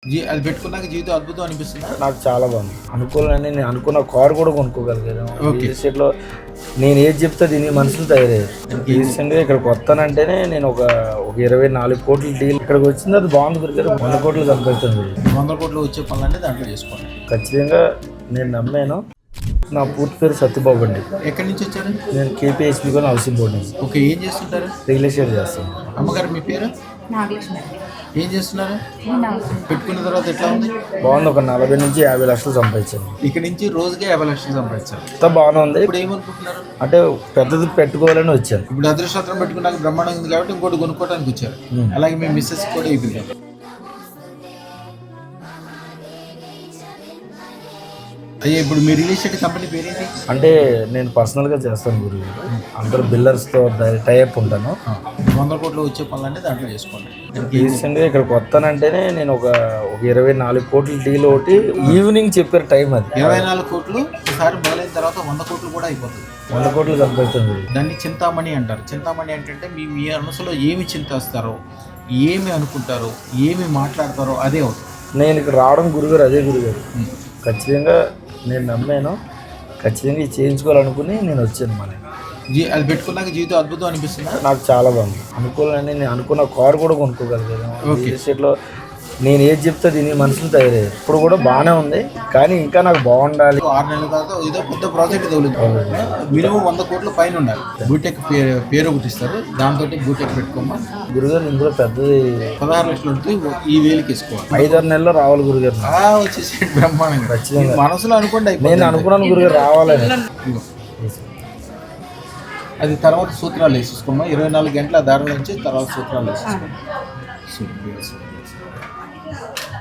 అది పెట్టుకున్నాక జీవితం అద్భుతం అనిపిస్తుందా? నాకు చాలా బాగుంది. అనుకోవాలని నేను అనుకున్న కారు కూడా కొనుక్కోగలిగాను. ఓకే. రియల్ ఎస్టేట్లో నేను ఏది చెప్తే దీని మనుషులు తయారయ్యారు. రీసెంట్గా ఇక్కడికి వస్తానంటేనే నేను ఒక 24 కోట్ల డీల్ ఇక్కడికి వచ్చింది. అది బాగుంది గురిగారు. 100 కోట్లు సంపాదిస్తుంది. 100 కోట్లు వచ్చే పనులంటే దాంట్లో చేసుకోండి. ఖచ్చితంగా నేను నమ్మాను. నా పూర్తి పేరు సత్యబాబు అండి. ఎక్కడి నుంచి వచ్చారు? నేను KPHP హౌసింగ్ బోర్డు నుంచి ఓకే. ఏం చేస్తుంటారు? రియల్ ఎస్టేట్ చేస్తాను. అమ్మగారు మీ పేరు? నాగలక్ష్మి. ఏం చేస్తున్నారు? పెట్టుకున్న తర్వాత ఎట్లా ఉంది? బాగుంది. ఒక 40 నుంచి 50 లక్షలు సంపాదించాను. ఇక్కడ నుంచి రోజుకే 50 లక్షలు సంపాదించారు. అంతా బాగానే ఉంది. ఇప్పుడు ఏమనుకుంటున్నారు? అంటే పెద్దది పెట్టుకోవాలని వచ్చాను. ఇప్పుడు అదృష్టం పెట్టుకున్నాక బ్రహ్మాండం ఉంది కాబట్టి ఇంకోటి కొనుక్కోవడానికి వచ్చారు. అలాగే మీ మిస్సెస్ కూడా అయిపోయింది. అయ్యా, ఇప్పుడు మీ రియల్ ఎస్టేట్ కంపెనీ పేరేంటి? అంటే నేను పర్సనల్గా చేస్తాను గురు. అందరూ బిల్డర్స్తో టైఅప్ ఉంటాను. 100 కోట్లు వచ్చే పనులంటే దాంట్లో చేసుకోండి. రీసెంట్గా ఇక్కడికి వస్తానంటేనే నేను ఒక 24 కోట్ల డీల్ ఒకటి ఈవినింగ్ చెప్పారు టైం. అది 24 కోట్లు ఒకసారి మొదలైన తర్వాత 100 కోట్లు కూడా అయిపోతుంది. 100 కోట్లు సంపాదిస్తుంది. దాన్ని చింతామణి అంటారు. చింతామణి అంటే మీ మీ మనసులో ఏమి చింతేస్తారో, ఏమి అనుకుంటారో, ఏమి మాట్లాడతారో అదే అవుతుంది. నేను ఇక్కడ రావడం గురుగారు అదే గురుగారు. ఖచ్చితంగా నేను నమ్మాను. ఖచ్చితంగా ఇది చేయించుకోవాలనుకుని నేను వచ్చాను. మన అది పెట్టుకున్నాక జీవితం అద్భుతం అనిపిస్తుందా? నాకు చాలా బాగుంది. అనుకోవాలని నేను అనుకున్న కారు కూడా కొనుక్కోగలిగాను. రియల్ ఎస్టేట్లో నేను ఏది చెప్తే దీని మనుషులు తయారయ్యారు. ఇప్పుడు కూడా బాగానే ఉంది, కానీ ఇంకా నాకు బాగుండాలి. 6 నెలల తర్వాత ఏదో పెద్ద ప్రాజెక్ట్ తగులుతుంది. మినిమం 100 కోట్ల పైన ఉండాలి. బూటెక్ పేరు ఒకటి ఇస్తారు. దాంతో బూటెక్ పెట్టుకోమా గురుగారు. ఇందులో పెద్దది 16 లక్షలు ఉంటుంది. ఈ వేలకి వేసుకోవాలి. 5-6 నెలల్లో రావాలి గురుగారు. వచ్చేసి బ్రహ్మాండంగా ఖచ్చితంగా మనసులో అనుకోండి. నేను అనుకున్నాను గురుగారు రావాలని. అది తర్వాత సూత్రాలు వేసేసుకోమా. 24 గంటల దారి నుంచి తర్వాత సూత్రాలు వేసేసుకోమా.